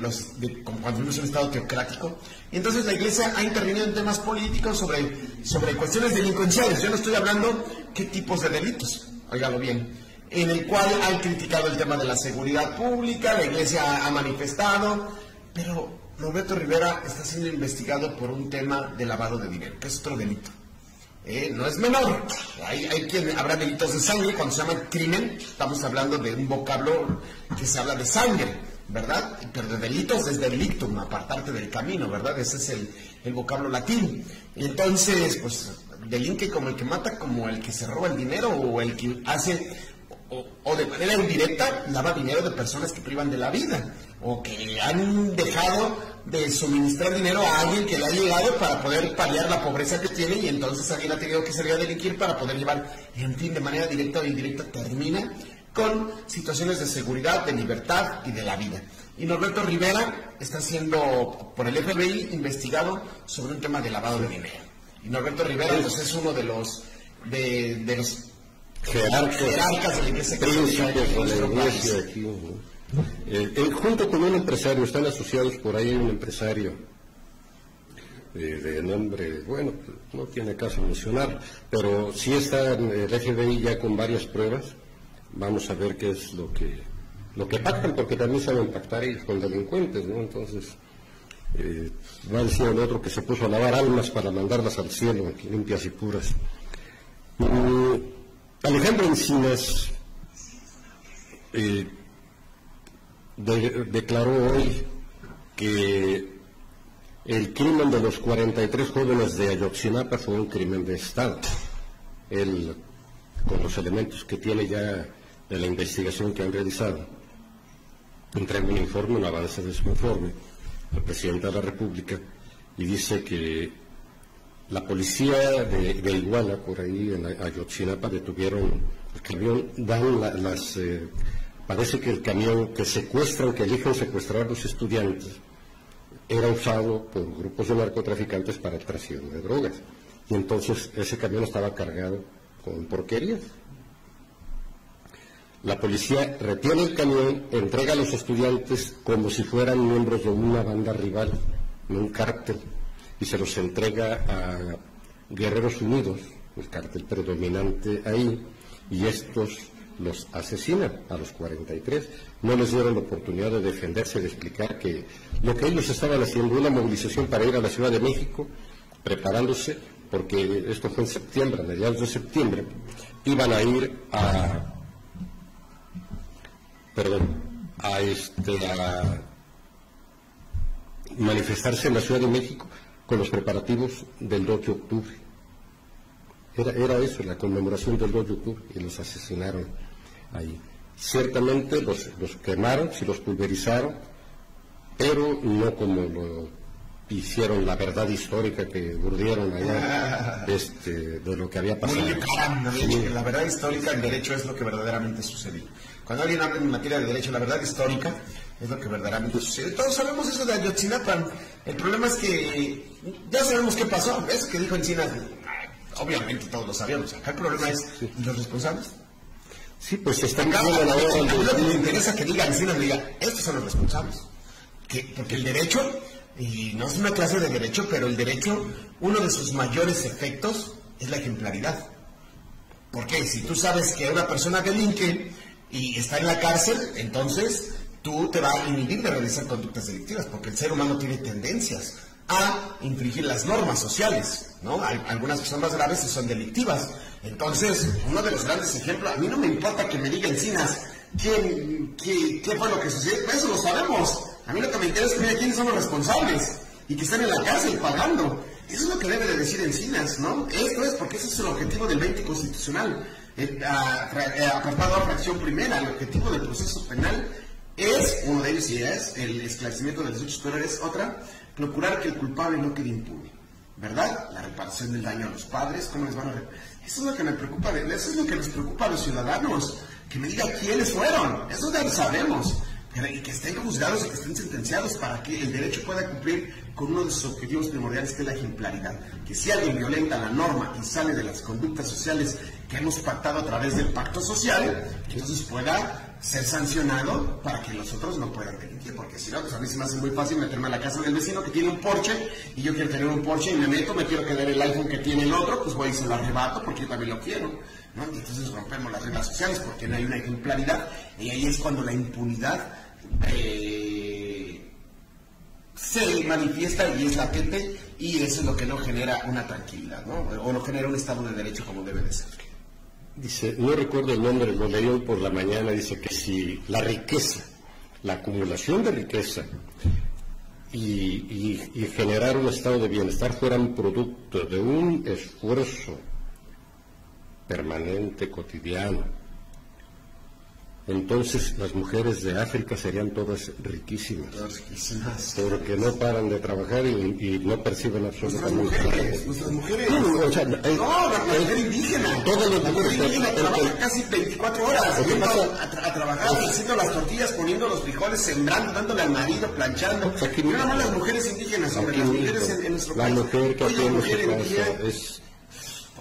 A: cuando fuimos un estado teocrático, y entonces la Iglesia ha intervenido en temas políticos sobre cuestiones delincuenciales. Yo no estoy hablando qué tipos de delitos, óigalo bien, en el cual han criticado el tema de la seguridad pública, la Iglesia ha manifestado, pero Norberto Rivera está siendo investigado por un tema de lavado de dinero, que es otro delito. No es menor. Hay quien habrá delitos de sangre. Cuando se llama crimen, estamos hablando de un vocablo que se habla de sangre, ¿verdad? Pero de delitos es delictum, apartarte del camino, ¿verdad? Ese es el vocablo latino. Y entonces, pues, delinque como el que mata, como el que se roba el dinero, o el que hace, o de manera indirecta, lava dinero de personas que privan de la vida, o que han dejado de suministrar dinero a alguien que le ha llegado para poder paliar la pobreza que tiene, y entonces alguien ha tenido que salir a delinquir para poder llevar, en fin, de manera directa o indirecta, termina con situaciones de seguridad, de libertad y de la vida. Y Norberto Rivera está siendo, por el FBI, investigado sobre un tema de lavado de dinero. Y Norberto Rivera pues, es uno de los jerarcas de la Iglesia Católica de nuestro país.
B: Junto con un empresario, están asociados por ahí un empresario de nombre, bueno, no tiene caso mencionar, pero sí está el FBI ya con varias pruebas. Vamos a ver qué es lo que pactan, porque también saben pactar ellos con delincuentes, ¿no? Entonces, va a decir el otro que se puso a lavar almas para mandarlas al cielo, limpias y puras. Alejandro Encinas declaró hoy que el crimen de los 43 jóvenes de Ayotzinapa fue un crimen de Estado. Él, con los elementos que tiene ya de la investigación que han realizado, entrega un informe, un avance de su informe al presidente de la República, y dice que la policía de Iguala, por ahí en Ayotzinapa, detuvieron el camión, parece que el camión que secuestran, que eligen secuestrar a los estudiantes, era usado por grupos de narcotraficantes para el trasiego de drogas. Y entonces ese camión estaba cargado con porquerías. La policía retiene el camión, entrega a los estudiantes como si fueran miembros de una banda rival, un cártel, y se los entrega a Guerreros Unidos, el cártel predominante ahí, y estos los asesinan a los 43. No les dieron la oportunidad de defenderse, de explicar que lo que ellos estaban haciendo, una movilización para ir a la Ciudad de México, preparándose, porque esto fue en septiembre, a mediados de septiembre, iban a ir a manifestarse en la Ciudad de México con los preparativos del 2 de octubre. Era eso, la conmemoración del 2 de octubre, y los asesinaron ahí. Ciertamente los quemaron, sí los pulverizaron, pero no como lo hicieron la verdad histórica que urdieron allá de lo que había pasado.
A: La verdad histórica en derecho es lo que verdaderamente sucedió. Cuando alguien habla en materia de derecho, la verdad histórica es lo que verdaderamente sucedió. Todos sabemos eso de Ayotzinapa. El problema es que ya sabemos qué pasó. Eso que dijo Encinas, obviamente todos lo sabíamos. Acá el problema es, ¿y los responsables?
B: Sí, pues están
A: Acá,
B: viendo la hora
A: a mí lo que me interesa que diga Encinas, me diga, estos son los responsables. Porque el derecho, y no es una clase de derecho, pero el derecho, uno de sus mayores efectos es la ejemplaridad. Porque si tú sabes que una persona delinque y está en la cárcel, entonces tú te vas a inhibir de realizar conductas delictivas, porque el ser humano tiene tendencias a infringir las normas sociales, ¿no? Algunas que son más graves y son delictivas. Entonces, uno de los grandes ejemplos, a mí no me importa que me diga Encinas qué fue lo que sucedió, eso lo sabemos. A mí lo que me interesa es que me diga quiénes son los responsables y que están en la cárcel pagando. Eso es lo que debe de decir Encinas, ¿no? Esto es porque ese es el objetivo del 20 constitucional. Apartado a fracción primera, el objetivo del proceso penal es, uno de ellos sí es, el esclarecimiento de los hechos, pero es otra, procurar que el culpable no quede impune, ¿verdad? La reparación del daño a los padres, ¿cómo les van a reparar? Eso es lo que me preocupa, eso es lo que les preocupa a los ciudadanos, que me digan quiénes fueron, eso ya lo sabemos, y que estén juzgados y que estén sentenciados para que el derecho pueda cumplir con uno de sus objetivos primordiales, que es la ejemplaridad. Que si alguien violenta la norma y sale de las conductas sociales que hemos pactado a través del pacto social, entonces pueda ser sancionado para que los otros no puedan delinquir, porque si no, pues a mí se me hace muy fácil meterme a la casa del vecino que tiene un Porsche y yo quiero tener un Porsche y me meto, me quiero quedar el iPhone que tiene el otro, pues voy y se lo arrebato porque yo también lo quiero, ¿no? Y entonces rompemos las reglas sociales porque no hay una ejemplaridad, y ahí es cuando la impunidad se manifiesta y es latente, y eso es lo que no genera una tranquilidad, ¿no? O no genera un estado de derecho como debe de ser.
B: Dice, no recuerdo el nombre, lo leí hoy por la mañana, dice que si la riqueza, la acumulación de riqueza y generar un estado de bienestar fueran producto de un esfuerzo permanente, cotidiano, entonces las mujeres de África serían todas riquísimas, porque no paran de trabajar y no perciben absolutamente nada.
A: Nuestras mujeres, la mujer indígena,
B: todas las mujeres
A: trabajan casi 24 horas, yendo a trabajar, haciendo las tortillas, poniendo los frijoles, sembrando, dándole al marido, planchando. No nada más las mujeres indígenas, hombre, las mujeres en nuestro país.
B: La mujer que aquí en nuestro país es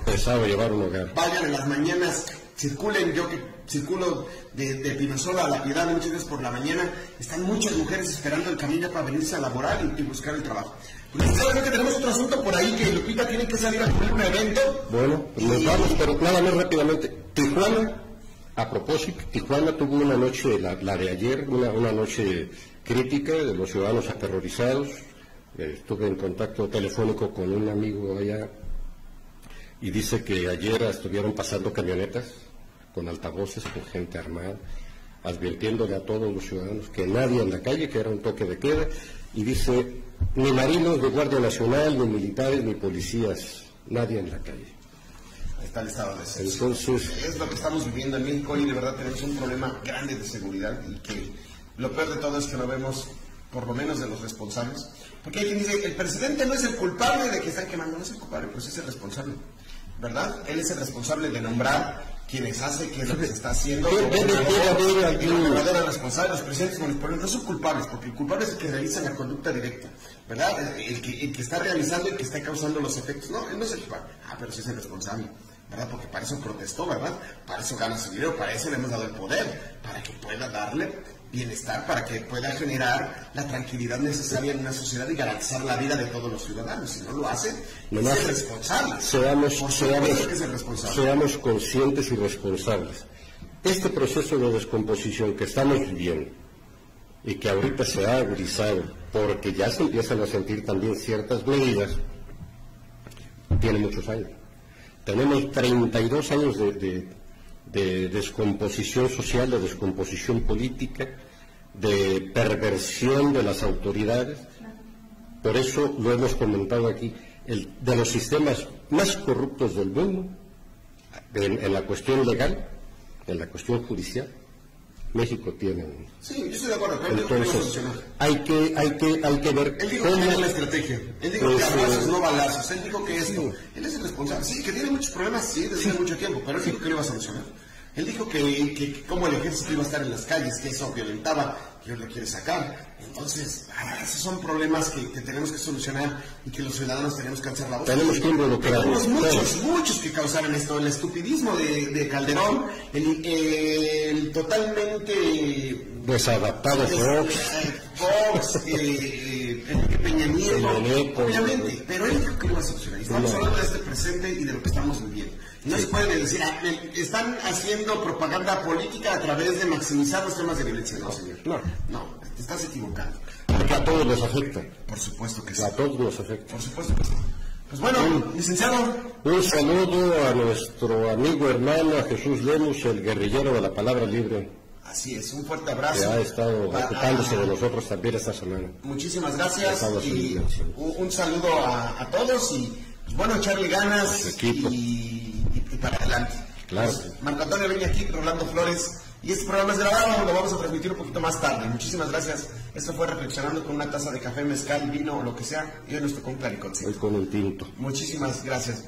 B: pesado llevar un hogar.
A: Vayan en las mañanas, circulen, yo que circulo de Pinosola a La Piedad muchas veces por la mañana, están muchas mujeres esperando el camino para venirse a laborar y buscar el trabajo. Pues creo que tenemos otro asunto por ahí, que Lupita tiene que salir a cubrir un evento.
B: Bueno, pues nos vamos, pero nada más rápidamente. Tijuana, a propósito, Tijuana tuvo una noche, la de ayer, una noche crítica de los ciudadanos aterrorizados. Estuve en contacto telefónico con un amigo allá y dice que ayer estuvieron pasando camionetas con altavoces, con gente armada, advirtiéndole a todos los ciudadanos que nadie en la calle, que era un toque de queda, y dice, ni marinos de Guardia Nacional, ni militares, ni policías, nadie en la calle.
A: Ahí está el estado de excepción.
B: Entonces,
A: es lo que estamos viviendo en México, y de verdad tenemos un problema grande de seguridad, y que lo peor de todo es que no vemos, por lo menos de los responsables, porque hay quien dice, el presidente no es el culpable de que están quemando, no es el culpable, pues es el responsable, ¿verdad? Él es el responsable de nombrar quienes hace, qué es lo que se está haciendo. Los responsables, los presidentes municipales no son culpables, porque el culpable es el que realiza la conducta directa, ¿verdad? El que está realizando y que está causando los efectos. No, él no es el culpable. Pero sí es el responsable, ¿verdad? Porque para eso protestó, ¿verdad? Para eso gana su dinero, para eso le hemos dado el poder, para que pueda darle bienestar, para que pueda generar la tranquilidad necesaria en una sociedad y garantizar la vida de todos los ciudadanos. Si no lo hace, es el responsable.
B: Seamos conscientes y responsables. Este proceso de descomposición que estamos viviendo y que ahorita se ha agudizado porque ya se empiezan a sentir también ciertas medidas, tiene muchos años. Tenemos 32 años de descomposición social, de descomposición política, de perversión de las autoridades. Por eso lo hemos comentado aquí, de los sistemas más corruptos del mundo, en la cuestión legal, en la cuestión judicial, México tiene un...
A: Sí, yo estoy de acuerdo, pero
B: entonces, hay que ver...
A: Él dijo que tiene la estrategia, él dijo que abrazos no balazos, él dijo que esto, él es el responsable, sí, que tiene muchos problemas, sí, desde hace mucho tiempo, pero él dijo que lo iba a solucionar. Él dijo que como el ejército iba a estar en las calles, que eso violentaba quién le quiere sacar. Entonces, esos son problemas que tenemos que solucionar y que los ciudadanos tenemos que alzar la voz.
B: Tenemos que involucrarnos.
A: Tenemos muchos que causaron esto, el estupidismo de Calderón, el totalmente
B: desadaptado
A: Fox, Peña Nieto, obviamente, pero él dijo que lo va a solucionar. Estamos hablando de este presente y de lo que estamos viviendo. No se puede decir, están haciendo propaganda política a través de maximizar los temas de violencia. No, señor. No, te estás equivocando.
B: Porque a todos nos afecta.
A: Por supuesto que sí.
B: A todos nos afecta.
A: Por supuesto que sí. Pues bueno, licenciado.
B: Un saludo a nuestro amigo hermano, a Jesús Lemus, el guerrillero de la palabra libre.
A: Así es, un fuerte abrazo.
B: Que ha estado ocupándose de nosotros también esta semana.
A: Muchísimas gracias y un saludo a todos y pues bueno, echarle ganas y para adelante.
B: Claro.
A: Pues, Marco Antonio Beña aquí, Rolando Flores, y este programa es grabado, lo vamos a transmitir un poquito más tarde. Muchísimas gracias. Esto fue Reflexionando con una taza de café, mezcal, vino o lo que sea, y hoy nos tocó un claricot.
B: Hoy con un tinto.
A: Muchísimas gracias.